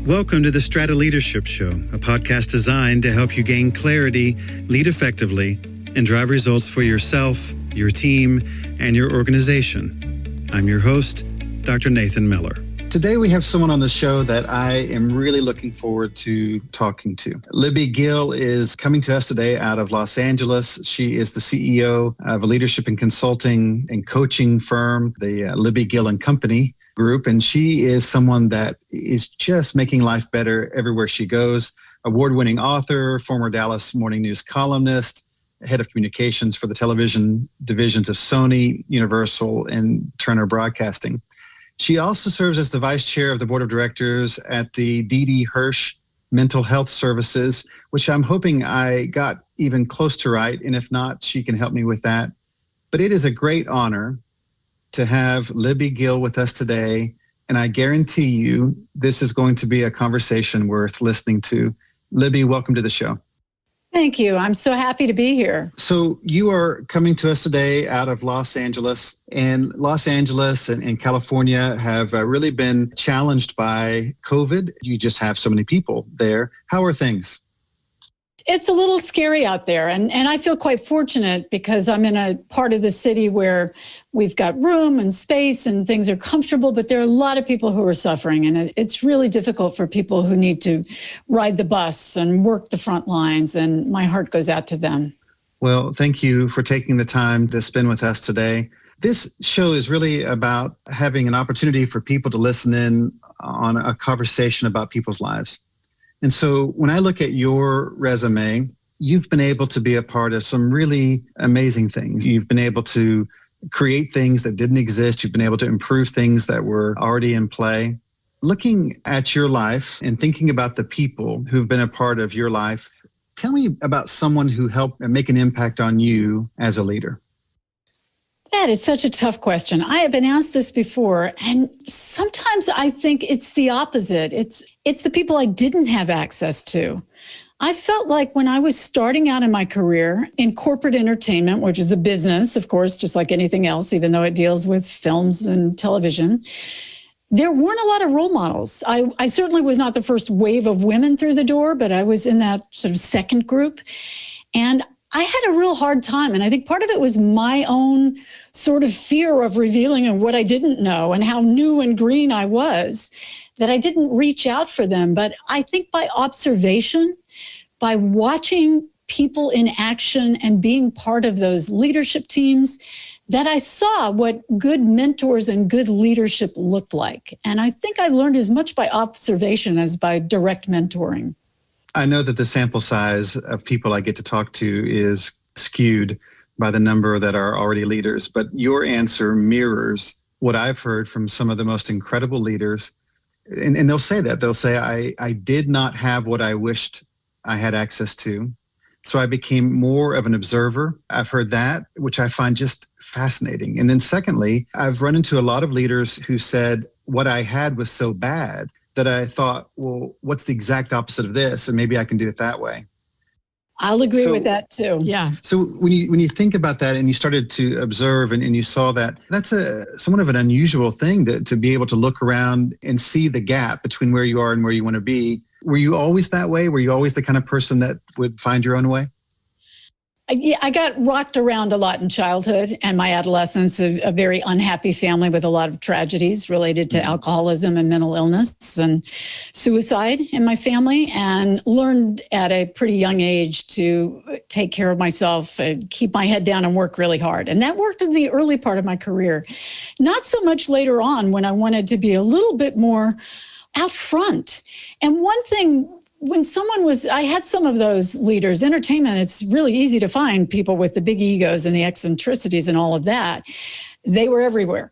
Welcome to the Strata Leadership Show, a podcast designed to help you gain clarity, lead effectively, and drive results for yourself, your team, and your organization. I'm your host, Dr. Nathan Mellor. Today we have someone on the show that I am really looking forward to talking to. Libby Gill is coming to us today out of Los Angeles. She is the CEO of a leadership and consulting and coaching firm, the Libby Gill Company group. And she is someone that is just making life better everywhere she goes. Award-winning author, former Dallas Morning News columnist, head of communications for the television divisions of Sony, Universal, and Turner Broadcasting. She also serves as the vice chair of the board of directors at the D.D. Hirsch Mental Health Services, which I'm hoping I got even close to right. And if not, she can help me with that. But it is a great honor to have Libby Gill with us today. And I guarantee you, this is going to be a conversation worth listening to. Libby, welcome to the show. Thank you. I'm so happy to be here. So you are coming to us today out of Los Angeles, and Los Angeles and California have really been challenged by COVID. You just have so many people there. How are things? It's a little scary out there, and I feel quite fortunate because I'm in a part of the city where we've got room and space and things are comfortable, but there are a lot of people who are suffering, and it's really difficult for people who need to ride the bus and work the front lines, and my heart goes out to them. Well, thank you for taking the time to spend with us today. This show is really about having an opportunity for people to listen in on a conversation about people's lives. And so when I look at your resume, you've been able to be a part of some really amazing things. You've been able to create things that didn't exist. You've been able to improve things that were already in play. Looking at your life and thinking about the people who've been a part of your life, tell me about someone who helped make an impact on you as a leader. That is such a tough question. I have been asked this before, and sometimes I think it's the opposite. It's the people I didn't have access to. I felt like when I was starting out in my career in corporate entertainment, which is a business, of course, just like anything else, even though it deals with films and television, there weren't a lot of role models. I certainly was not the first wave of women through the door, but I was in that sort of second group. And I had a real hard time. And I think part of it was my own sort of fear of revealing and what I didn't know and how new and green I was, that I didn't reach out for them. But I think by observation, by watching people in action and being part of those leadership teams, that I saw what good mentors and good leadership looked like. And I think I learned as much by observation as by direct mentoring. I know that the sample size of people I get to talk to is skewed by the number that are already leaders, but your answer mirrors what I've heard from some of the most incredible leaders. And they'll say that. They'll say, I did not have what I wished I had access to, so I became more of an observer. I've heard that, which I find just fascinating. And then secondly, I've run into a lot of leaders who said what I had was so bad that I thought, well, what's the exact opposite of this? And maybe I can do it that way. I'll agree with that too. Yeah. So when you think about that and you started to observe and you saw that, that's somewhat of an unusual thing to be able to look around and see the gap between where you are and where you want to be. Were you always that way? Were you always the kind of person that would find your own way? Yeah, I got rocked around a lot in childhood and my adolescence, a very unhappy family with a lot of tragedies related to alcoholism and mental illness and suicide in my family, and learned at a pretty young age to take care of myself and keep my head down and work really hard. And that worked in the early part of my career. Not so much later on when I wanted to be a little bit more out front. And one thing, when I had some of those leaders, entertainment, it's really easy to find people with the big egos and the eccentricities and all of that. They were everywhere.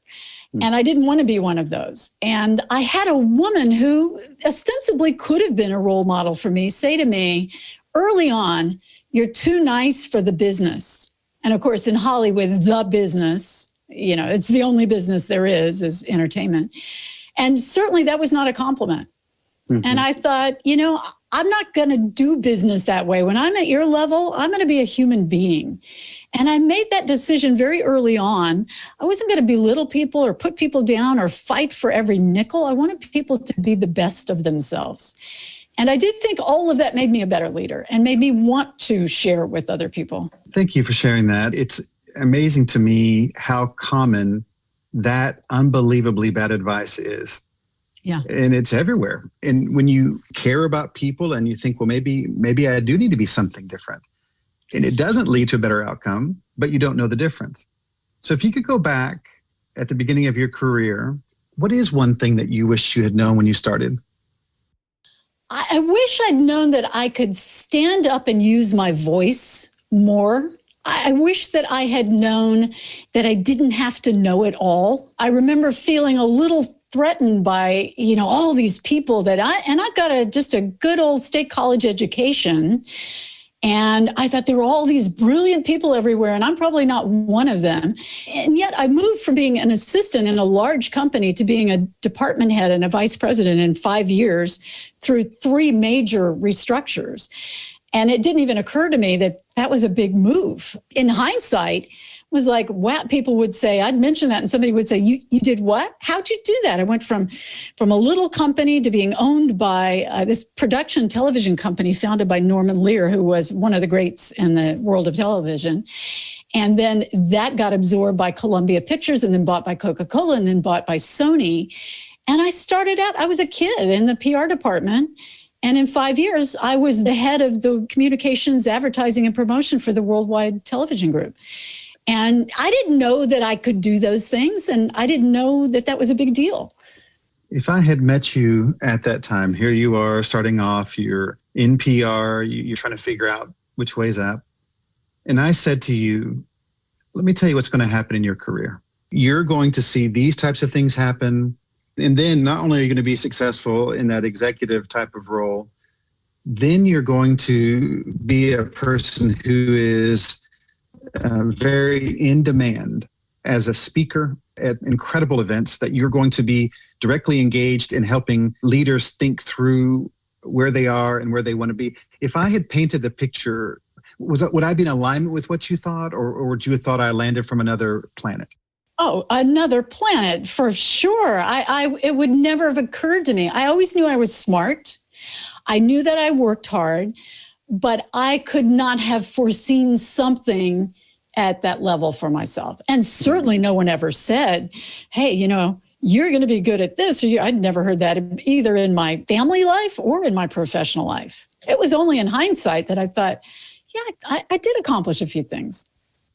And I didn't want to be one of those. And I had a woman who ostensibly could have been a role model for me say to me early on, "You're too nice for the business." And of course, in Hollywood, the business, it's the only business there is entertainment. And certainly that was not a compliment. Mm-hmm. And I thought, I'm not going to do business that way. When I'm at your level, I'm going to be a human being. And I made that decision very early on. I wasn't going to belittle people or put people down or fight for every nickel. I wanted people to be the best of themselves. And I do think all of that made me a better leader and made me want to share with other people. Thank you for sharing that. It's amazing to me how common that unbelievably bad advice is. Yeah. And it's everywhere. And when you care about people and you think, well, maybe I do need to be something different. And it doesn't lead to a better outcome, but you don't know the difference. So if you could go back at the beginning of your career, what is one thing that you wish you had known when you started? I wish I'd known that I could stand up and use my voice more. I wish that I had known that I didn't have to know it all. I remember feeling a little threatened by, all these people that I've got just a good old state college education. And I thought there were all these brilliant people everywhere, and I'm probably not one of them. And yet I moved from being an assistant in a large company to being a department head and a vice president in 5 years through 3 major restructures. And it didn't even occur to me that that was a big move. In hindsight, it was like, wow, people would say, I'd mention that and somebody would say, you did what? How'd you do that? I went from a little company to being owned by this production television company founded by Norman Lear, who was one of the greats in the world of television. And then that got absorbed by Columbia Pictures and then bought by Coca-Cola and then bought by Sony. And I started out, I was a kid in the PR department. And in 5 years, I was the head of the communications, advertising, and promotion for the worldwide television group. And I didn't know that I could do those things, and I didn't know that that was a big deal. If I had met you at that time, here you are starting off, you're in PR, you're trying to figure out which way's up. And I said to you, let me tell you what's going to happen in your career. You're going to see these types of things happen. And then not only are you going to be successful in that executive type of role, then you're going to be a person who is very in demand as a speaker at incredible events, that you're going to be directly engaged in helping leaders think through where they are and where they want to be. If I had painted the picture, would I be in alignment with what you thought, or would you have thought I landed from another planet? Oh, another planet, for sure. It would never have occurred to me. I always knew I was smart. I knew that I worked hard, but I could not have foreseen something at that level for myself. And certainly no one ever said, hey, you're going to be good at this. I'd never heard that either in my family life or in my professional life. It was only in hindsight that I thought, yeah, I did accomplish a few things.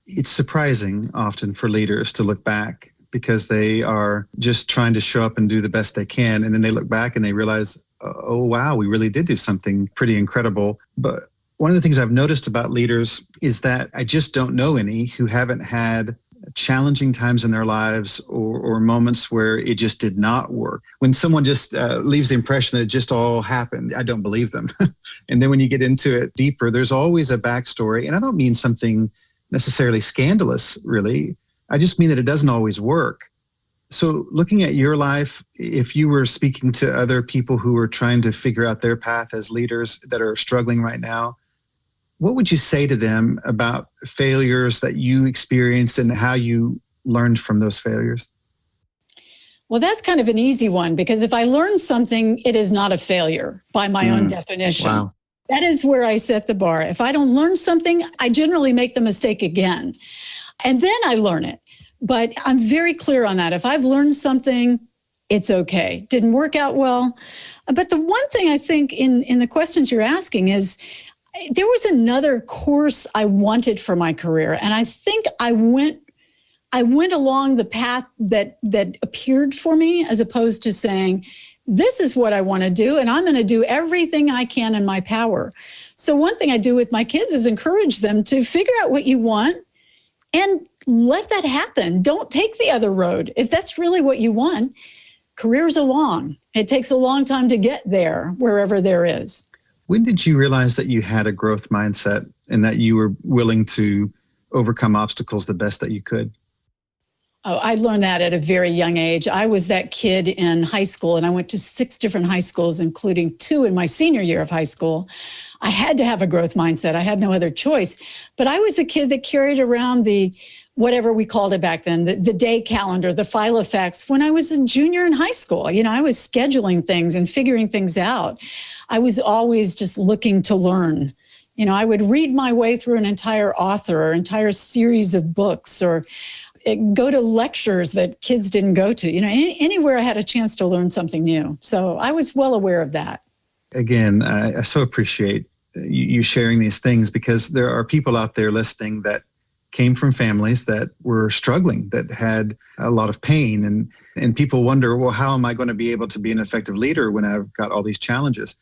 It's surprising often for leaders to look back because they are just trying to show up and do the best they can. And then they look back and they realize, oh, wow, we really did do something pretty incredible. But one of the things I've noticed about leaders is that I just don't know any who haven't had challenging times in their lives or moments where it just did not work. When someone just leaves the impression that it just all happened, I don't believe them. And then when you get into it deeper, there's always a backstory. And I don't mean something necessarily scandalous, really. I just mean that it doesn't always work. So looking at your life, if you were speaking to other people who are trying to figure out their path as leaders that are struggling right now, what would you say to them about failures that you experienced and how you learned from those failures? Well, that's kind of an easy one, because if I learn something, it is not a failure by my own definition. Wow. That is where I set the bar. If I don't learn something, I generally make the mistake again. And then I learn it. But I'm very clear on that. If I've learned something, it's okay. Didn't work out well. But the one thing I think in the questions you're asking is, there was another course I wanted for my career. And I think I went along the path that appeared for me, as opposed to saying, this is what I want to do, and I'm going to do everything I can in my power. So one thing I do with my kids is encourage them to figure out what you want and let that happen. Don't take the other road. If that's really what you want, careers are long. It takes a long time to get there, wherever there is. When did you realize that you had a growth mindset and that you were willing to overcome obstacles the best that you could? Oh, I learned that at a very young age. I was that kid in high school, and I went to 6 different high schools, including 2 in my senior year of high school. I had to have a growth mindset. I had no other choice. But I was the kid that carried around the, whatever we called it back then, the day calendar, the file of facts, when I was a junior in high school. I was scheduling things and figuring things out. I was always just looking to learn. I would read my way through an entire author or entire series of books, or go to lectures that kids didn't go to, anywhere I had a chance to learn something new. So I was well aware of that. Again, I so appreciate you sharing these things, because there are people out there listening that came from families that were struggling, that had a lot of pain, and people wonder, well, how am I going to be able to be an effective leader when I've got all these challenges?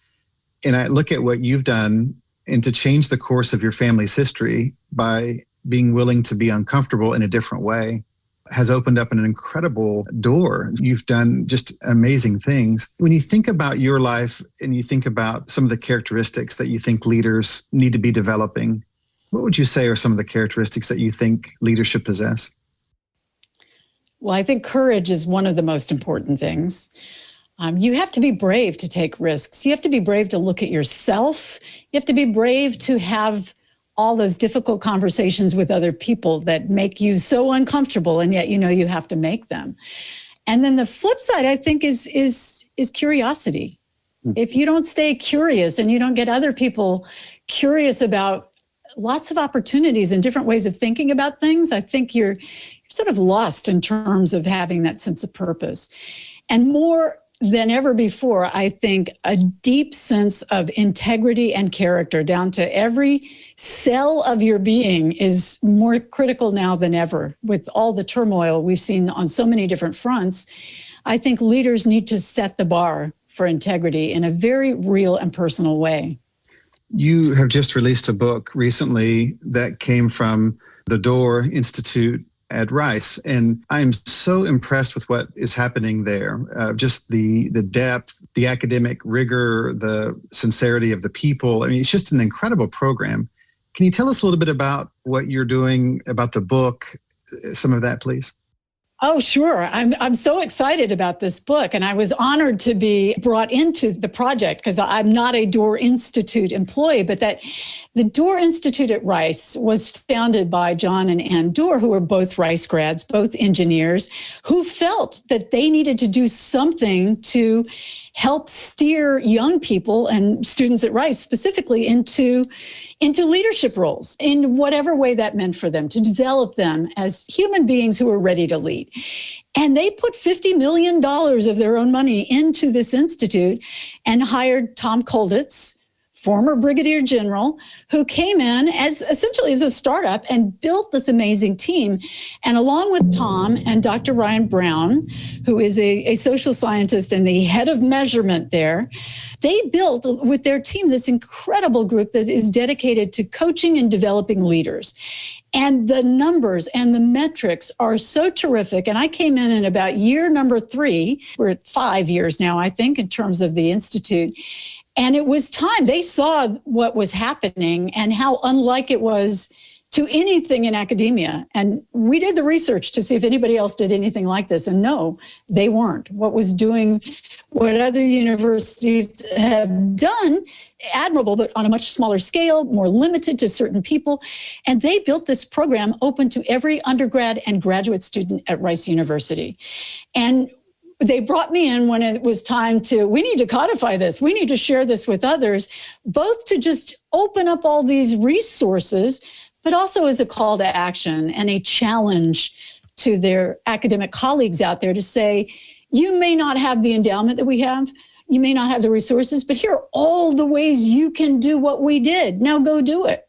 And I look at what you've done, and to change the course of your family's history by being willing to be uncomfortable in a different way has opened up an incredible door. You've done just amazing things. When you think about your life and you think about some of the characteristics that you think leaders need to be developing, what would you say are some of the characteristics that you think leadership possess? Well, I think courage is one of the most important things. You have to be brave to take risks. You have to be brave to look at yourself. You have to be brave to have all those difficult conversations with other people that make you so uncomfortable, and yet you have to make them. And then the flip side, I think, is curiosity. If you don't stay curious and you don't get other people curious about lots of opportunities and different ways of thinking about things, I think you're sort of lost in terms of having that sense of purpose. And more than ever before, I think a deep sense of integrity and character down to every cell of your being is more critical now than ever. With all the turmoil we've seen on so many different fronts, I think leaders need to set the bar for integrity in a very real and personal way. You have just released a book recently that came from the Door Institute at Rice. And I'm so impressed with what is happening there. Just the depth, the academic rigor, the sincerity of the people. I mean, it's just an incredible program. Can you tell us a little bit about what you're doing, about the book, some of that, please? Oh, sure. I'm so excited about this book, and I was honored to be brought into the project because I'm not a Door Institute employee, but that the Door Institute at Rice was founded by John and Ann Doerr, who are both Rice grads, both engineers, who felt that they needed to do something to help steer young people and students at Rice specifically into leadership roles in whatever way that meant for them, to develop them as human beings who are ready to lead. And they put $50 million of their own money into this institute and hired Tom Kolditz, former brigadier general, who came in as essentially as a startup and built this amazing team. And along with Tom and Dr. Ryan Brown, who is a social scientist and the head of measurement there, they built with their team this incredible group that is dedicated to coaching and developing leaders. And the numbers and the metrics are so terrific. And I came in about year number 3. We're at 5 years now, I think, in terms of the Institute. And it was time. They saw what was happening and how unlike it was to anything in academia. And we did the research to see if anybody else did anything like this. And no, they weren't. What other universities have done, admirable, but on a much smaller scale, more limited to certain people. And they built this program open to every undergrad and graduate student at Rice University. And they brought me in when it was time we need to codify this. We need to share this with others, both to just open up all these resources, but also as a call to action and a challenge to their academic colleagues out there to say, you may not have the endowment that we have, you may not have the resources, but here are all the ways you can do what we did. Now go do it.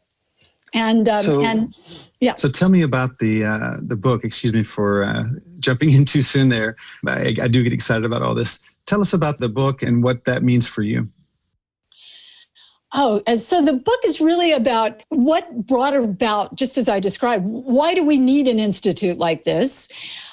So tell me about the book. Excuse me for jumping in too soon there. I do get excited about all this. Tell us about the book and what that means for you. Oh, so the book is really about what brought about, just as I described, why do we need an institute like this?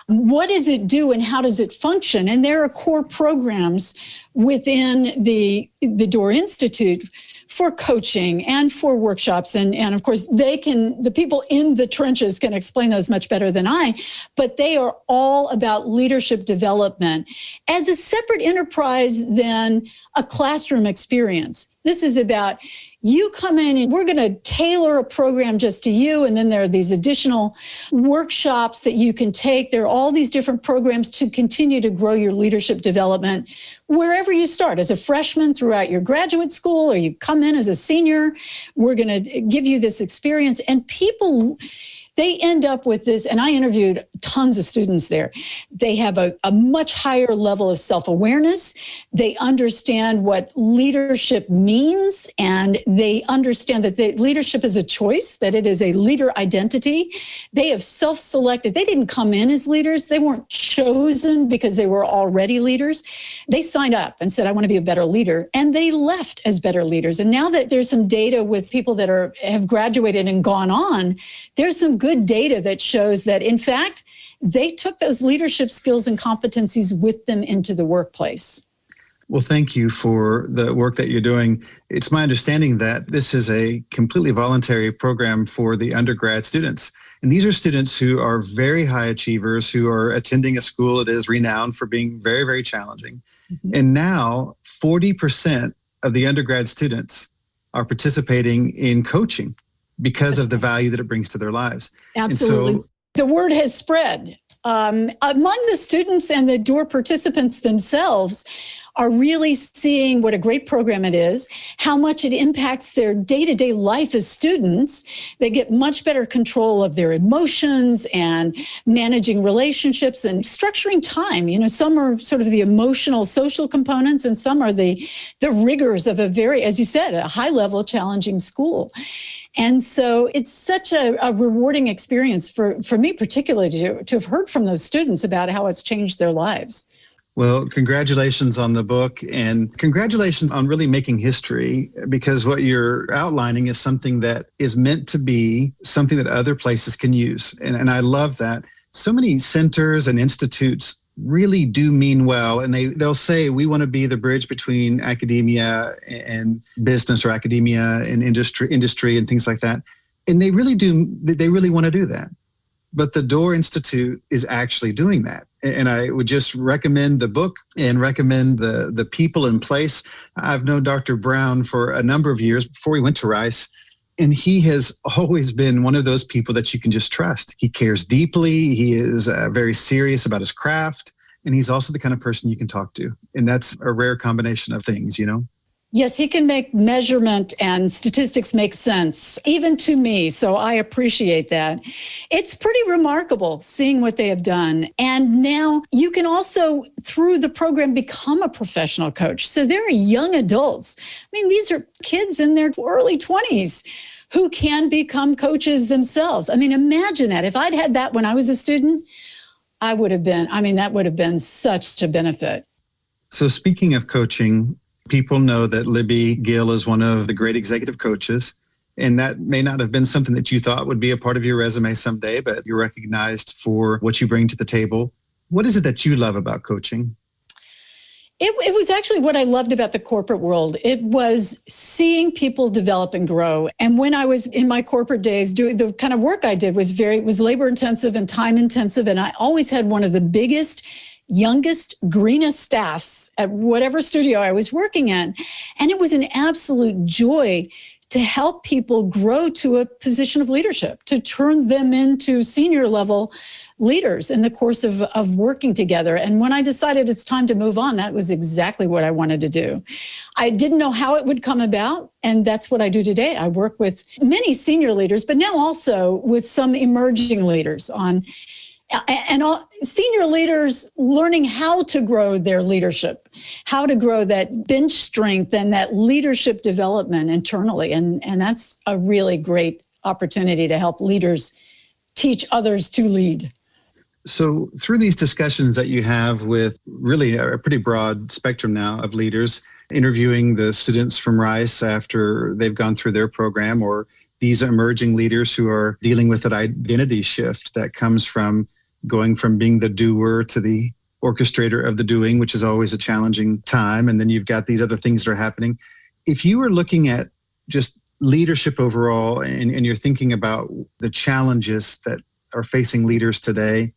What does it do and how does it function? And there are core programs within the Door Institute for coaching and for workshops. And of course, the people in the trenches can explain those much better than I, but they are all about leadership development as a separate enterprise than a classroom experience. This is about you come in and we're going to tailor a program just to you. And then there are these additional workshops that you can take. There are all these different programs to continue to grow your leadership development wherever you start, as a freshman throughout your graduate school, or you come in as a senior. We're going to give you this experience. And people, they end up with this, and I interviewed tons of students there. They have a much higher level of self-awareness. They understand what leadership means, and they understand that leadership is a choice, that it is a leader identity. They have self-selected. They didn't come in as leaders. They weren't chosen because they were already leaders. They signed up and said, I want to be a better leader, and they left as better leaders. And now that there's some data with people that have graduated and gone on, there's some good data that shows that, in fact, they took those leadership skills and competencies with them into the workplace. Well, thank you for the work that you're doing. It's my understanding that this is a completely voluntary program for the undergrad students. And these are students who are very high achievers, who are attending a school that is renowned for being very, very challenging. Mm-hmm. And now 40% of the undergrad students are participating in coaching because of the value that it brings to their lives. Absolutely. So, the word has spread. Among the students and the DOOR participants themselves are really seeing what a great program it is, how much it impacts their day-to-day life as students. They get much better control of their emotions and managing relationships and structuring time. You know, some are sort of the emotional, social components, and some are the rigors of a very, as you said, a high-level challenging school. And so it's such a rewarding experience for me, particularly to have heard from those students about how it's changed their lives. Well, congratulations on the book, and congratulations on really making history, because what you're outlining is something that is meant to be something that other places can use. And I love that. So many centers and institutes really do mean well, and they'll say, we want to be the bridge between academia and business, or academia and industry and things like that. And they really want to do that. But the DOOR Institute is actually doing that. And I would just recommend the book and recommend the people in place. I've known Dr. Brown for a number of years before he went to Rice, and he has always been one of those people that you can just trust. He cares deeply. He is very serious about his craft, and he's also the kind of person you can talk to. And that's a rare combination of things, you know? Yes, he can make measurement and statistics make sense, even to me. So I appreciate that. It's pretty remarkable seeing what they have done. And now you can also, through the program, become a professional coach. So there are young adults. I mean, these are kids in their early 20s who can become coaches themselves. I mean, imagine that. If I'd had that when I was a student, that would have been such a benefit. So speaking of coaching, people know that Libby Gill is one of the great executive coaches, and that may not have been something that you thought would be a part of your resume someday, but you're recognized for what you bring to the table. What is it that you love about coaching? It was actually what I loved about the corporate world. It was seeing people develop and grow. And when I was in my corporate days, doing the kind of work I did was labor intensive and time intensive. And I always had one of the biggest, youngest, greenest staffs at whatever studio I was working at. And it was an absolute joy to help people grow to a position of leadership, to turn them into senior level leaders in the course of working together. And when I decided it's time to move on, that was exactly what I wanted to do. I didn't know how it would come about, and that's what I do today. I work with many senior leaders, but now also with some emerging leaders senior leaders learning how to grow their leadership, how to grow that bench strength and that leadership development internally. And that's a really great opportunity to help leaders teach others to lead. So through these discussions that you have with really a pretty broad spectrum now of leaders, interviewing the students from Rice after they've gone through their program, or these emerging leaders who are dealing with that identity shift that comes from going from being the doer to the orchestrator of the doing, which is always a challenging time. And then you've got these other things that are happening. If you were looking at just leadership overall, and you're thinking about the challenges that are facing leaders today,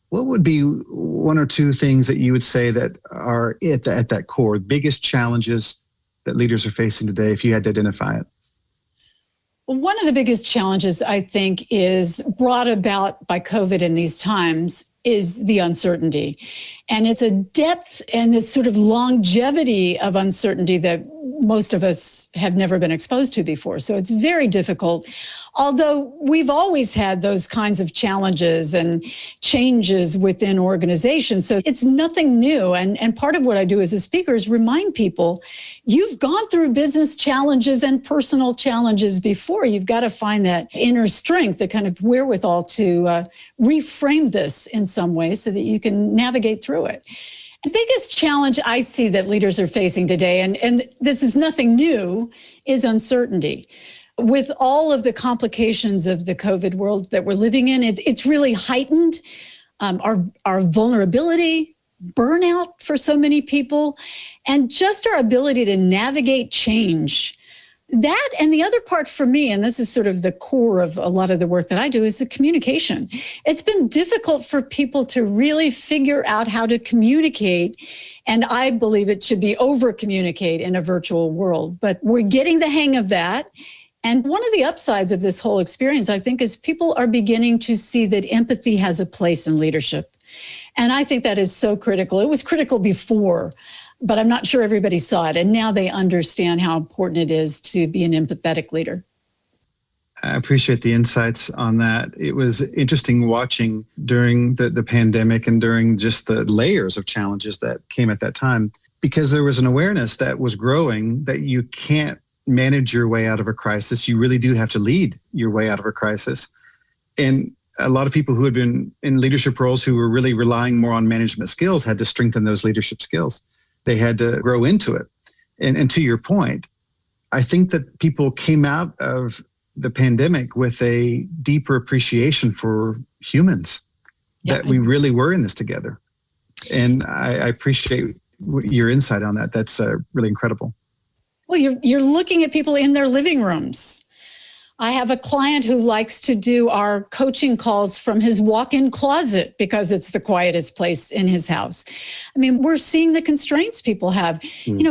what would be one or two things that you would say that are at that core, biggest challenges that leaders are facing today, if you had to identify it? Well, one of the biggest challenges, I think, is brought about by COVID in these times is the uncertainty. And it's a depth and this sort of longevity of uncertainty that most of us have never been exposed to before. So it's very difficult. Although we've always had those kinds of challenges and changes within organizations. So it's nothing new. And part of what I do as a speaker is remind people, you've gone through business challenges and personal challenges before. You've got to find that inner strength, the kind of wherewithal to reframe this in some way so that you can navigate through it. The biggest challenge I see that leaders are facing today, and this is nothing new, is uncertainty. With all of the complications of the COVID world that we're living in, it's really heightened our vulnerability, burnout for so many people, and just our ability to navigate change. That, and the other part for me, and this is sort of the core of a lot of the work that I do, is the communication. It's been difficult for people to really figure out how to communicate, and I believe it should be over-communicate in a virtual world. But we're getting the hang of that. And one of the upsides of this whole experience, I think, is people are beginning to see that empathy has a place in leadership. And I think that is so critical. It was critical before, but I'm not sure everybody saw it. And now they understand how important it is to be an empathetic leader. I appreciate the insights on that. It was interesting watching during the pandemic and during just the layers of challenges that came at that time, because there was an awareness that was growing that you can't manage your way out of a crisis. You really do have to lead your way out of a crisis. And a lot of people who had been in leadership roles who were really relying more on management skills had to strengthen those leadership skills. They had to grow into it. And to your point, I think that people came out of the pandemic with a deeper appreciation for humans, that we really were in this together. And I appreciate your insight on that. That's really incredible. Well, you're looking at people in their living rooms. I have a client who likes to do our coaching calls from his walk-in closet because it's the quietest place in his house. I mean, we're seeing the constraints people have,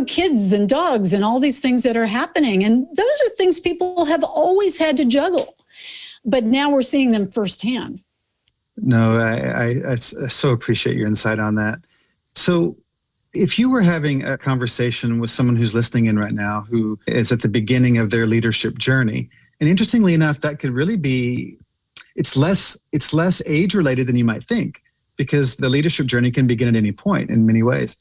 kids and dogs and all these things that are happening. And those are things people have always had to juggle. But now we're seeing them firsthand. No, I so appreciate your insight on that. So if you were having a conversation with someone who's listening in right now, who is at the beginning of their leadership journey, and interestingly enough, that could really be, it's less age related than you might think, because the leadership journey can begin at any point in many ways.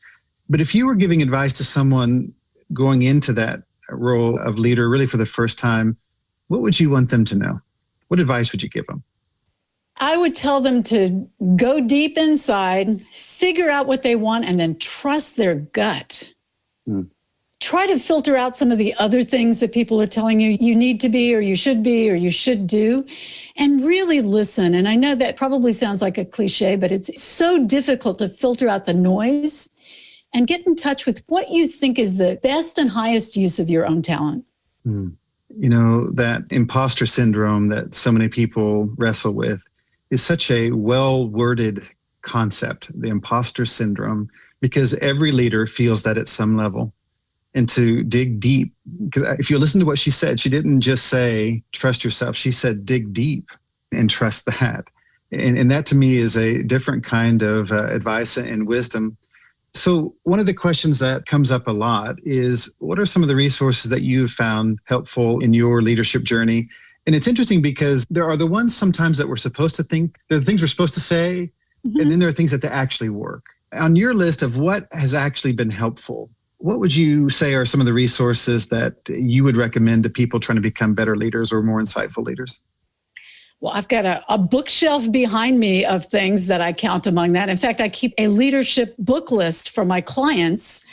But if you were giving advice to someone going into that role of leader really for the first time, what would you want them to know? What advice would you give them? I would tell them to go deep inside, figure out what they want, and then trust their gut. Try to filter out some of the other things that people are telling you you need to be, or you should do, and really listen. And I know that probably sounds like a cliche, but it's so difficult to filter out the noise and get in touch with what you think is the best and highest use of your own talent. That imposter syndrome that so many people wrestle with is such a well-worded concept, the imposter syndrome, because every leader feels that at some level. And to dig deep, because if you listen to what she said, she didn't just say, trust yourself. She said, dig deep and trust that. And that to me is a different kind of advice and wisdom. So one of the questions that comes up a lot is, what are some of the resources that you've found helpful in your leadership journey? And it's interesting because there are the ones sometimes that we're supposed to think, there are the things we're supposed to say, and then there are things that actually work. On your list of what has actually been helpful, what would you say are some of the resources that you would recommend to people trying to become better leaders or more insightful leaders? Well, I've got a bookshelf behind me of things that I count among that. In fact, I keep a leadership book list for my clients.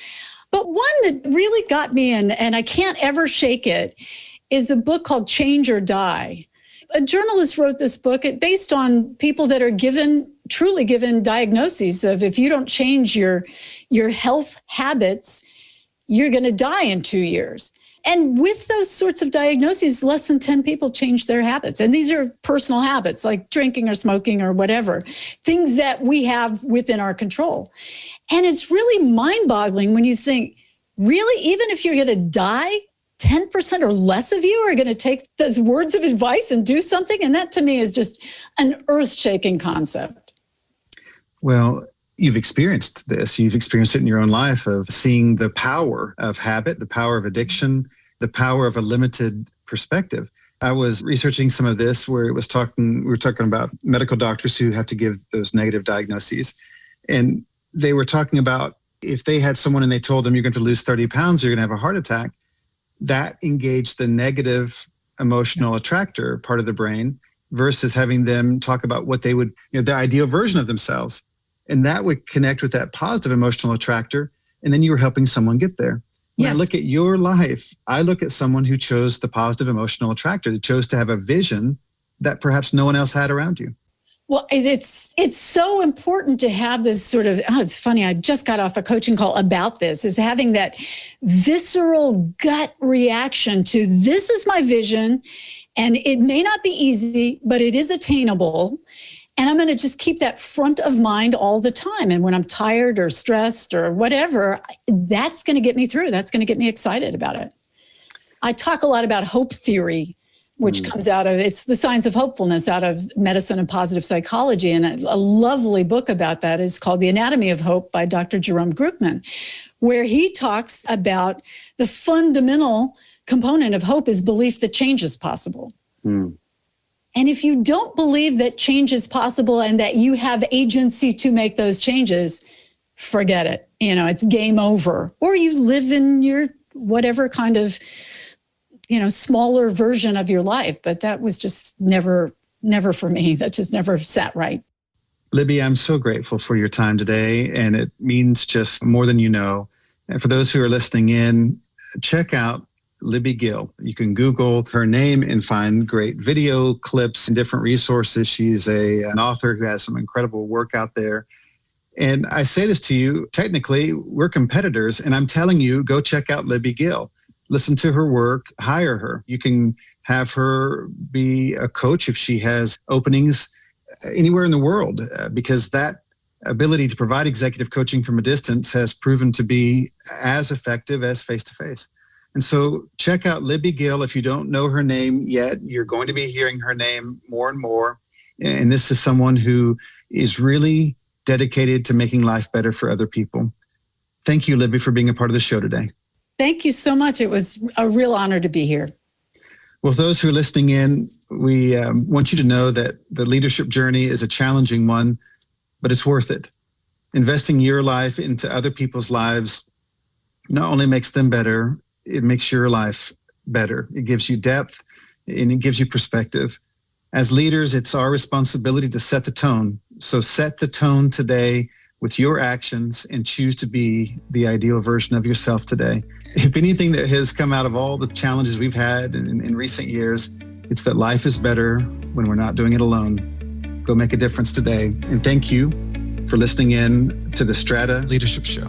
But one that really got me in, and I can't ever shake it, is a book called Change or Die. A journalist wrote this book based on people that are truly given diagnoses of, if you don't change your health habits, you're going to die in 2 years. And with those sorts of diagnoses, less than 10 people change their habits. And these are personal habits like drinking or smoking or whatever, things that we have within our control. And it's really mind-boggling when you think, really, even if you're going to die, 10% or less of you are going to take those words of advice and do something. And that to me is just an earth-shaking concept. Well, you've experienced this. You've experienced it in your own life of seeing the power of habit, the power of addiction, the power of a limited perspective. I was researching some of this where we were talking about medical doctors who have to give those negative diagnoses. And they were talking about if they had someone and they told them you're going to lose 30 pounds, you're going to have a heart attack, that engaged the negative emotional attractor part of the brain versus having them talk about what they would, the ideal version of themselves. And that would connect with that positive emotional attractor. And then you were helping someone get there. When I look at your life, I look at someone who chose the positive emotional attractor, who chose to have a vision that perhaps no one else had around you. Well, it's so important to have this sort of, it's funny, I just got off a coaching call about this, is having that visceral gut reaction to this is my vision. And it may not be easy, but it is attainable. And I'm going to just keep that front of mind all the time. And when I'm tired or stressed or whatever, that's going to get me through. That's going to get me excited about it. I talk a lot about hope theory, which comes out of, it's the science of hopefulness out of medicine and positive psychology. And a lovely book about that is called The Anatomy of Hope by Dr. Jerome Groopman, where he talks about the fundamental component of hope is belief that change is possible. And if you don't believe that change is possible and that you have agency to make those changes, forget it. It's game over. Or you live in your whatever kind of, smaller version of your life. But that was just never for me. That just never sat right. Libby, I'm so grateful for your time today. And it means just more than you know. And for those who are listening in, check out Libby Gill. You can Google her name and find great video clips and different resources. She's an author who has some incredible work out there. And I say this to you, technically, we're competitors, and I'm telling you, go check out Libby Gill. Listen to her work, hire her. You can have her be a coach if she has openings anywhere in the world, because that ability to provide executive coaching from a distance has proven to be as effective as face-to-face. And so check out Libby Gill. If you don't know her name yet, you're going to be hearing her name more and more. And this is someone who is really dedicated to making life better for other people. Thank you, Libby, for being a part of the show today. Thank you so much. It was a real honor to be here. Well, those who are listening in, we want you to know that the leadership journey is a challenging one, but it's worth it. Investing your life into other people's lives not only makes them better, it makes your life better. It gives you depth and it gives you perspective. As leaders, it's our responsibility to set the tone. So set the tone today with your actions and choose to be the ideal version of yourself today. If anything that has come out of all the challenges we've had in recent years, it's that life is better when we're not doing it alone. Go make a difference today. And thank you for listening in to the Strata Leadership Show.